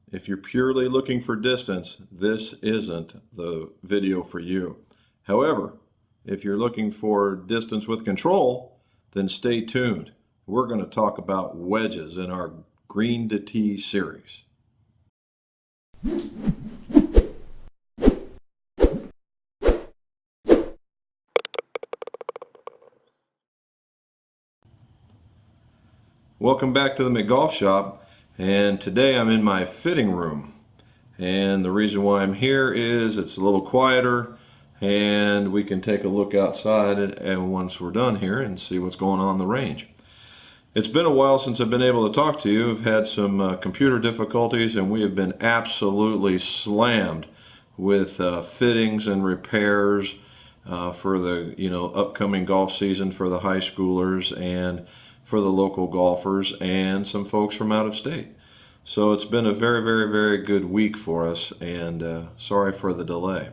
If you're purely looking for distance, this isn't the video for you. However, if you're looking for distance with control, then stay tuned. We're going to talk about wedges in our green to tee series. Welcome back to the McGolf shop, and today I'm in my fitting room. And the reason why I'm here is it's a little quieter and we can take a look outside and once we're done here and see what's going on in the range. It's been a while since I've been able to talk to you. I've had some computer difficulties and we have been absolutely slammed with fittings and repairs for the upcoming golf season for the high schoolers and for the local golfers and some folks from out of state. So it's been a very, very, very good week for us, and sorry for the delay.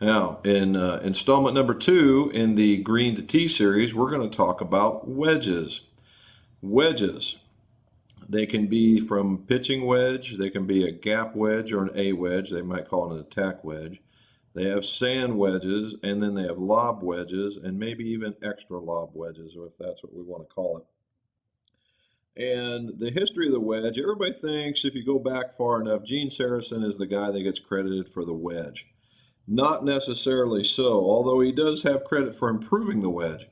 Now, in installment number 2 in the Green to Tee series, we're going to talk about wedges. Wedges, they can be from pitching wedge, they can be a gap wedge or an A wedge, they might call it an attack wedge. They have sand wedges, and then they have lob wedges, and maybe even extra lob wedges, or if that's what we want to call it. And the history of the wedge, everybody thinks if you go back far enough, Gene Sarazen is the guy that gets credited for the wedge. Not necessarily so, although he does have credit for improving the wedge.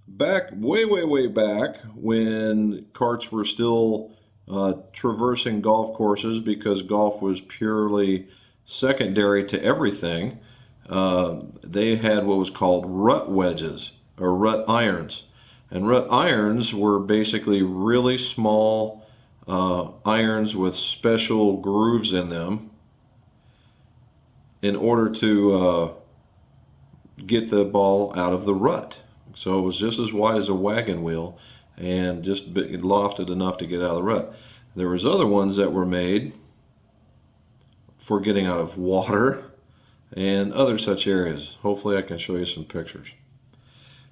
Back, way, way, way back, when carts were still traversing golf courses because golf was purely secondary to everything, they had what was called rut wedges or rut irons. And rut irons were basically really small irons with special grooves in them in order to get the ball out of the rut. So it was just as wide as a wagon wheel and just lofted enough to get out of the rut. There was other ones that were made for getting out of water and other such areas. Hopefully I can show you some pictures.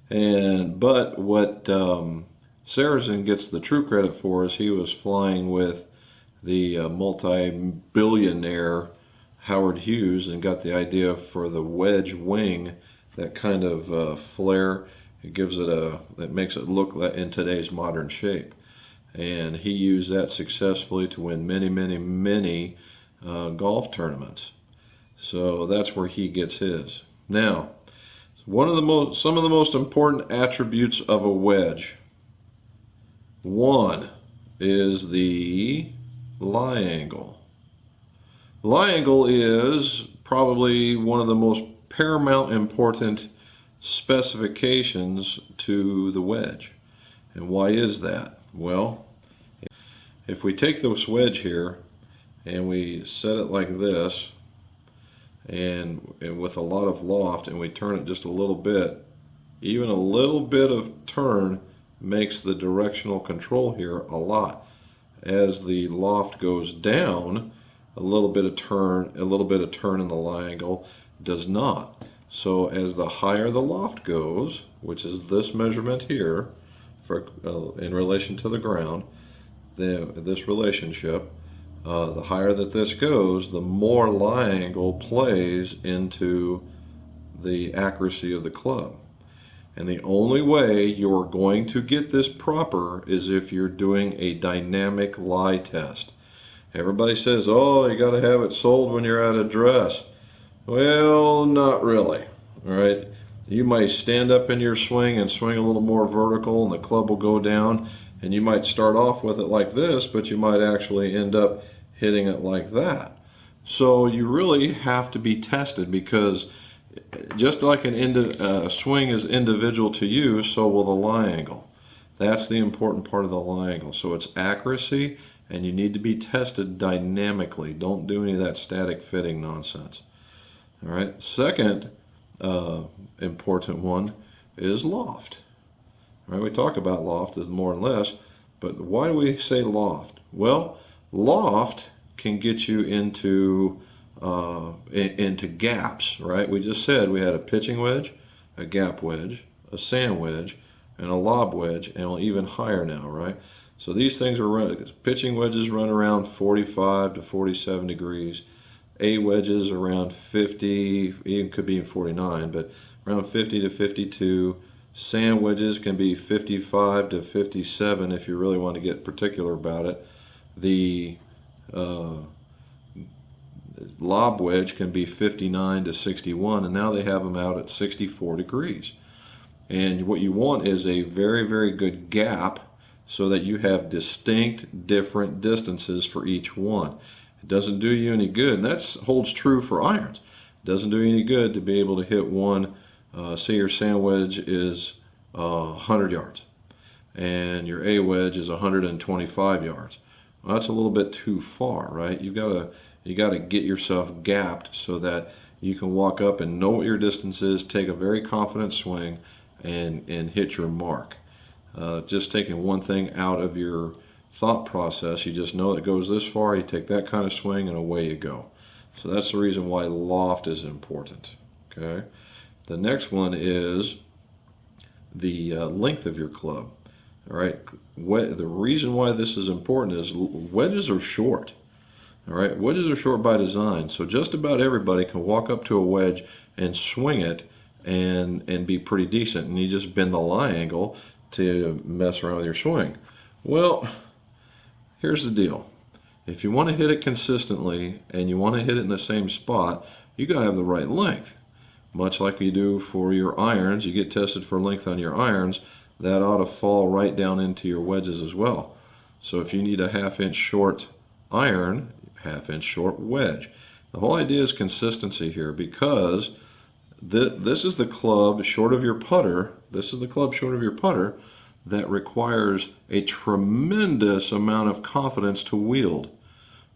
But what Sarazen gets the true credit for is he was flying with the multi-billionaire Howard Hughes and got the idea for the wedge wing, that kind of flare. It gives it that makes it look like in today's modern shape. And he used that successfully to win many, many, many golf tournaments. So that's where he gets his. Now, some of the most important attributes of a wedge. One is the lie angle. Lie angle is probably one of the most paramount important specifications to the wedge. And why is that? Well, if we take this wedge here and we set it like this, and with a lot of loft, and we turn it just a little bit, even a little bit of turn makes the directional control here a lot. As the loft goes down, a little bit of turn in the lie angle does not. So as the higher the loft goes, which is this measurement here for in relation to the ground, this relationship, the higher that this goes, the more lie angle plays into the accuracy of the club. And the only way you're going to get this proper is if you're doing a dynamic lie test. Everybody says, oh, you got to have it sold when you're at a dress. Well, not really. All right. You might stand up in your swing and swing a little more vertical and the club will go down, and you might start off with it like this, but you might actually end up hitting it like that. So you really have to be tested, because just like a swing is individual to you, so will the lie angle. That's the important part of the lie angle. So it's accuracy, and you need to be tested dynamically. Don't do any of that static fitting nonsense. All right. Second important one is loft. All right, we talk about loft as more and less, but why do we say loft? Well, loft can get you into gaps, right? We just said we had a pitching wedge, a gap wedge, a sand wedge, and a lob wedge, and even higher now, right? So these things are pitching wedges run around 45 to 47 degrees. A wedges around 50, even could be in 49, but around 50 to 52. Sand wedges can be 55 to 57 if you really want to get particular about it. The lob wedge can be 59 to 61, and now they have them out at 64 degrees. And what you want is a very, very good gap so that you have distinct different distances for each one. It doesn't do you any good, and that holds true for irons. It doesn't do you any good to be able to hit one, say your sand wedge is 100 yards and your A wedge is 125 yards. Well, that's a little bit too far, right? You gotta get yourself gapped so that you can walk up and know what your distance is, take a very confident swing, and hit your mark. Just taking one thing out of your thought process, you just know it goes this far, you take that kind of swing, and away you go. So that's the reason why loft is important. Okay. The next one is the length of your club. All right. The reason why this is important is wedges are short. All right. Wedges are short by design, so just about everybody can walk up to a wedge and swing it and be pretty decent, and you just bend the lie angle to mess around with your swing. Well, here's the deal. If you want to hit it consistently and you want to hit it in the same spot, you got to have the right length. Much like you do for your irons, you get tested for length on your irons, that ought to fall right down into your wedges as well. So if you need a 1/2 inch short iron, 1/2 inch short wedge. The whole idea is consistency here, because this is the club short of your putter. This is the club short of your putter that requires a tremendous amount of confidence to wield.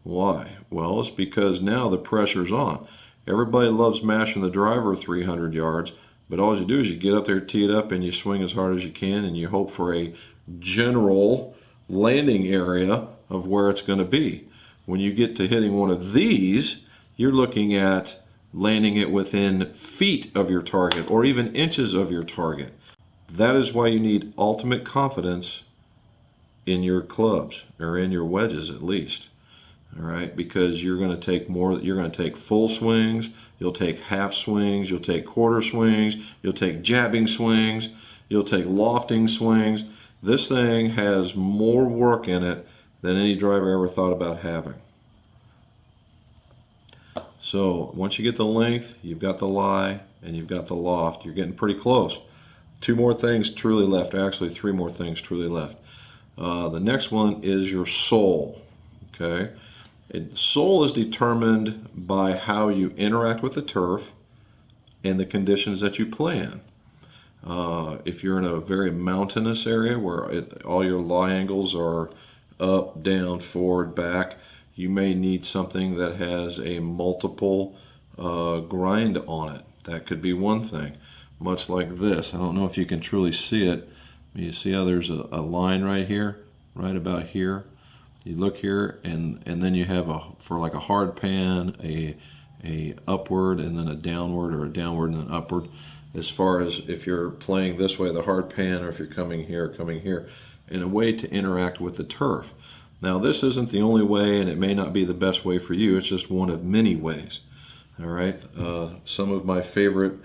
Why? Well, it's because now the pressure's on. Everybody loves mashing the driver 300 yards, but all you do is you get up there, tee it up, and you swing as hard as you can, and you hope for a general landing area of where it's going to be. When you get to hitting one of these, you're looking at landing it within feet of your target or even inches of your target. That is why you need ultimate confidence in your clubs, or in your wedges at least. All right, because you're going to take more, you're going to take full swings, you'll take half swings, you'll take quarter swings, you'll take jabbing swings, you'll take lofting swings. This thing has more work in it than any driver ever thought about having. So once you get the length, you've got the lie, and you've got the loft, you're getting pretty close. 2 more things truly left, actually 3 more things truly left. The next one is your sole. Okay, sole is determined by how you interact with the turf and the conditions that you play in. If you're in a very mountainous area where all your lie angles are up, down, forward, back, you may need something that has a multiple grind on it. That could be one thing. Much like this. I don't know if you can truly see it. You see how there's a line right here, right about here. You look here, and then you have for like a hard pan, a upward and then a downward, or a downward and an upward. As far as if you're playing this way, the hard pan, or if you're coming here, in a way to interact with the turf. Now this isn't the only way, and it may not be the best way for you. It's just one of many ways. All right. Some of my favorite.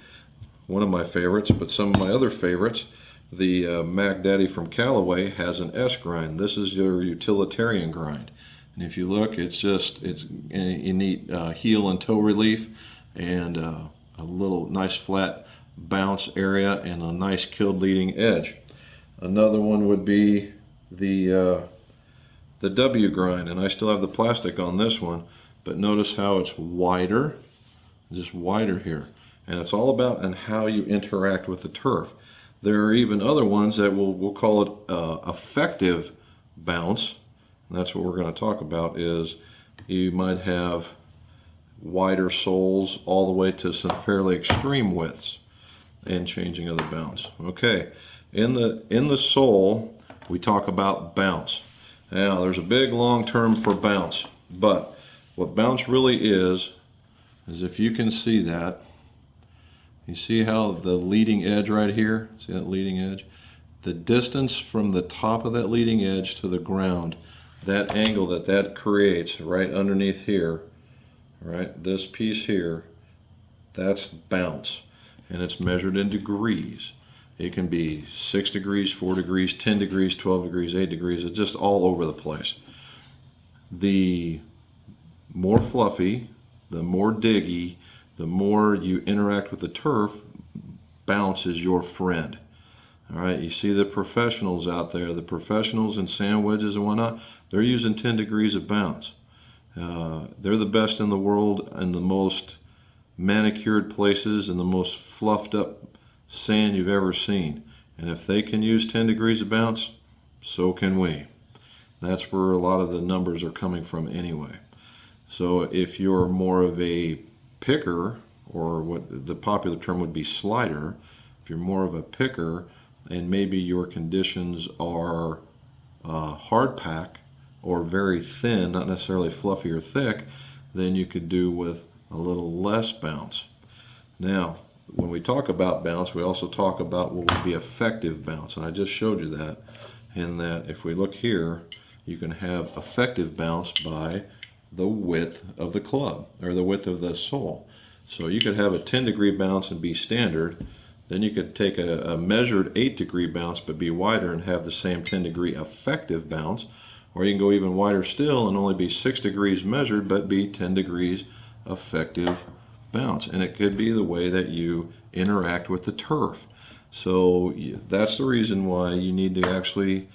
One of my favorites, but some of my other favorites, the Mac Daddy from Callaway has an S grind. This is your utilitarian grind. And if you look, you need heel and toe relief, and a little nice flat bounce area, and a nice killed leading edge. Another one would be the W grind, and I still have the plastic on this one, but notice how it's wider, just wider here. And it's all about and how you interact with the turf. There are even other ones that we'll call it effective bounce. And that's what we're going to talk about. Is you might have wider soles all the way to some fairly extreme widths and changing of the bounce. Okay, in the sole we talk about bounce. Now there's a big long term for bounce, but what bounce really is if you can see that. You see how the leading edge right here, see that leading edge? the distance from the top of that leading edge to the ground, that angle that creates right underneath here, right, this piece here, that's bounce, and it's measured in degrees. It can be 6 degrees, 4 degrees, 10 degrees, 12 degrees, 8 degrees. It's just all over the place. The more fluffy, the more diggy, the more you interact with the turf, bounce is your friend. All right, you see the professionals out there, the professionals in sand wedges and whatnot, they're using 10 degrees of bounce. They're the best in the world and the most manicured places and the most fluffed up sand you've ever seen. And if they can use 10 degrees of bounce, so can we. That's where a lot of the numbers are coming from anyway. So if you're more of a picker, or what the popular term would be slider, if you're more of a picker and maybe your conditions are hard pack or very thin, not necessarily fluffy or thick, then you could do with a little less bounce. Now, when we talk about bounce, we also talk about what would be effective bounce, and I just showed you that, in that if we look here, you can have effective bounce by the width of the club, or the width of the sole. So you could have a 10-degree bounce and be standard, then you could take a measured 8-degree bounce but be wider and have the same 10-degree effective bounce, or you can go even wider still and only be 6 degrees measured but be 10 degrees effective bounce. And it could be the way that you interact with the turf. So that's the reason why you need to actually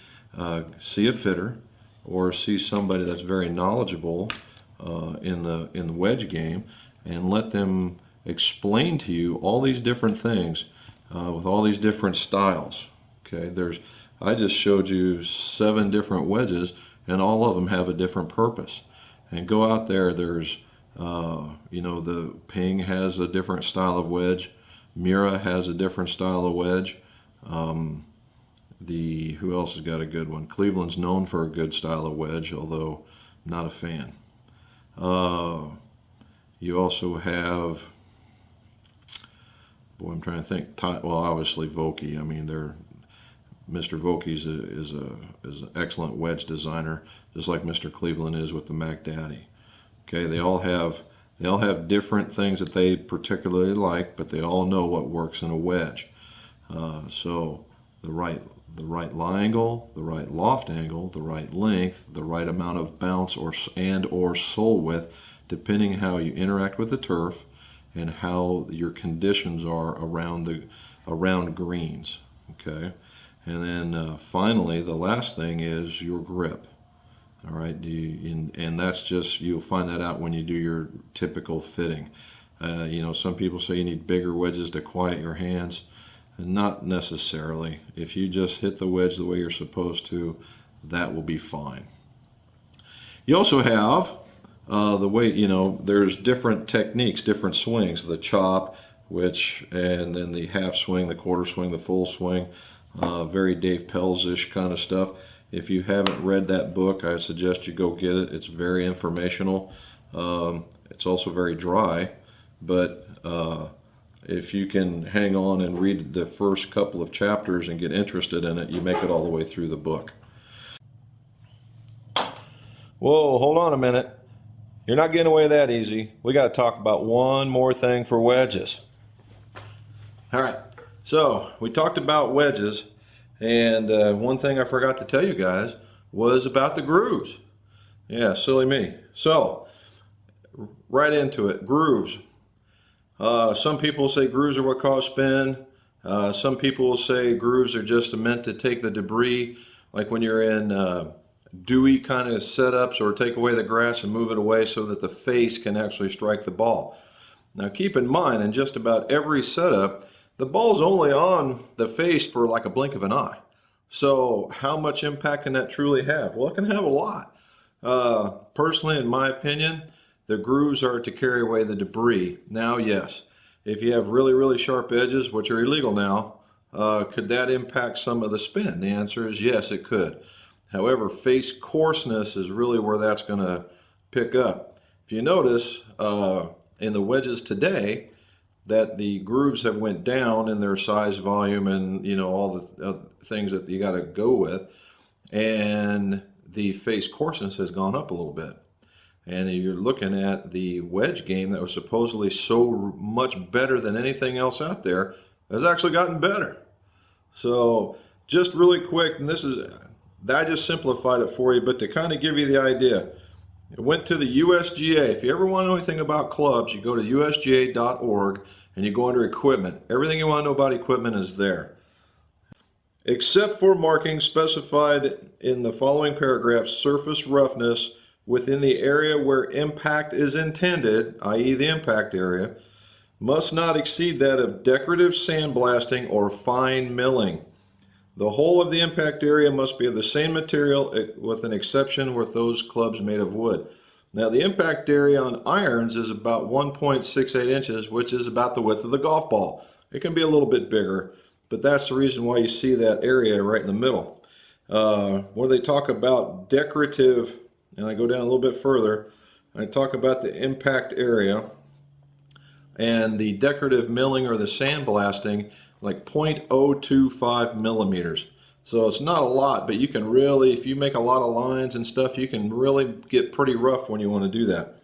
see a fitter or see somebody that's very knowledgeable in the wedge game, and let them explain to you all these different things with all these different styles. Okay, I just showed you 7 different wedges, and all of them have a different purpose. And go out there. There's the Ping has a different style of wedge. Mira has a different style of wedge. Who else has got a good one? Cleveland's known for a good style of wedge, although I'm not a fan. You also have, boy, I'm trying to think. Well, obviously Vokey. I mean, Mr. Vokey is an excellent wedge designer, just like Mr. Cleveland is with the Mac Daddy. Okay, they all have different things that they particularly like, but they all know what works in a wedge. So the right lie angle, the right loft angle, the right length, the right amount of bounce or sole width, depending how you interact with the turf and how your conditions are around greens. Okay, and then finally, the last thing is your grip. All right, and that's just, you'll find that out when you do your typical fitting. Some people say you need bigger wedges to quiet your hands. Not necessarily. If you just hit the wedge the way you're supposed to, that will be fine. You also have the way, there's different techniques, different swings. The chop, and then the half swing, the quarter swing, the full swing, very Dave Pelz-ish kind of stuff. If you haven't read that book, I suggest you go get it. It's very informational. It's also very dry, but if you can hang on and read the first couple of chapters and get interested in it, you make it all the way through the book. Whoa, hold on a minute. You're not getting away that easy. We got to talk about one more thing for wedges. All right, so we talked about wedges, and one thing I forgot to tell you guys was about the grooves. Yeah, silly me. So, right into it, grooves. Some people say grooves are what cause spin. Some people will say grooves are just meant to take the debris, like when you're in dewy kind of setups, or take away the grass and move it away so that the face can actually strike the ball. Now keep in mind, in just about every setup, the ball's only on the face for like a blink of an eye. So how much impact can that truly have? Well, it can have a lot. Personally, in my opinion, the grooves are to carry away the debris. Now, yes, if you have really, really sharp edges, which are illegal now, could that impact some of the spin? The answer is yes, it could. However, face coarseness is really where that's going to pick up. If you notice, in the wedges today, that the grooves have went down in their size, volume, and all the things that you got to go with, and the face coarseness has gone up a little bit. And you're looking at the wedge game that was supposedly so much better than anything else out there has actually gotten better. So just really quick, and I just simplified it for you, but to kind of give you the idea, it went to the USGA. If you ever want to know anything about clubs, you go to usga.org and you go under equipment. Everything you want to know about equipment is there. Except for markings specified in the following paragraph, surface roughness within the area where impact is intended, i.e. the impact area, must not exceed that of decorative sandblasting or fine milling. The whole of the impact area must be of the same material, with an exception with those clubs made of wood. Now the impact area on irons is about 1.68 inches, which is about the width of the golf ball. It can be a little bit bigger, but that's the reason why you see that area right in the middle. Where they talk about decorative, and I go down a little bit further, I talk about the impact area and the decorative milling or the sandblasting, like 0.025 millimeters. So it's not a lot, but you can really, if you make a lot of lines and stuff, you can really get pretty rough when you want to do that.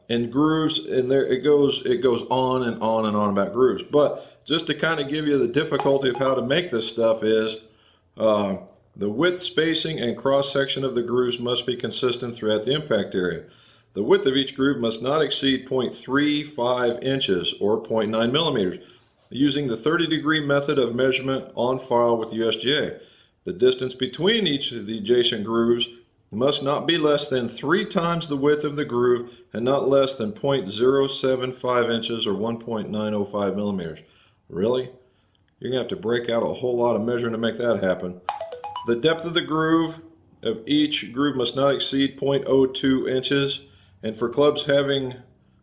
And grooves, and there it goes on and on and on about grooves. But just to kind of give you the difficulty of how to make this stuff is, the width, spacing, and cross-section of the grooves must be consistent throughout the impact area. The width of each groove must not exceed 0.35 inches or 0.9 millimeters, using the 30-degree method of measurement on file with USGA. The distance between each of the adjacent grooves must not be less than 3 times the width of the groove and not less than 0.075 inches or 1.905 millimeters. Really? You're going to have to break out a whole lot of measuring to make that happen. The depth of the groove of each groove must not exceed 0.02 inches, and for clubs having,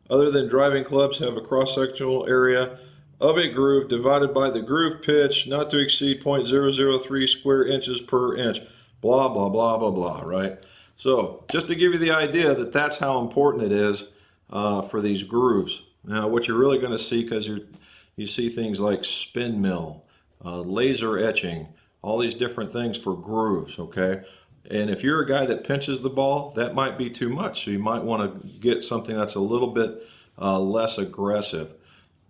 other than driving clubs, have a cross-sectional area of a groove divided by the groove pitch not to exceed 0.003 square inches per inch. Blah, blah, blah, blah, blah, right? So just to give you the idea that that's how important it is for these grooves. Now what you're really going to see, because you see things like spin mill, laser etching, all these different things for grooves, okay? And if you're a guy that pinches the ball, that might be too much. So you might want to get something that's a little bit less aggressive.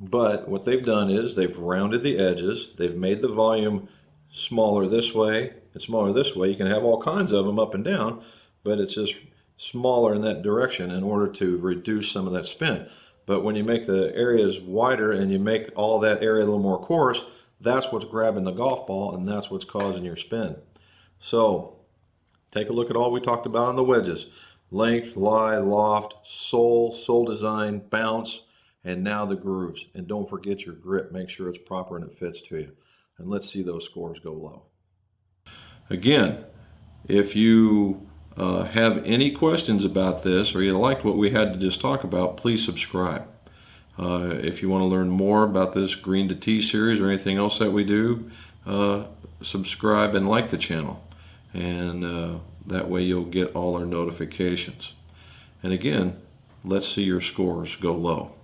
But what they've done is they've rounded the edges. They've made the volume smaller this way and smaller this way. You can have all kinds of them up and down, but it's just smaller in that direction in order to reduce some of that spin. But when you make the areas wider and you make all that area a little more coarse, that's what's grabbing the golf ball and that's what's causing your spin. So take a look at all we talked about on the wedges. Length, lie, loft, sole design, bounce, and now the grooves. And don't forget your grip. Make sure it's proper and it fits to you. And let's see those scores go low. Again, if you have any questions about this or you liked what we had to just talk about, please subscribe. If you want to learn more about this Green to Tee series or anything else that we do, subscribe and like the channel. And that way you'll get all our notifications. And again, let's see your scores go low.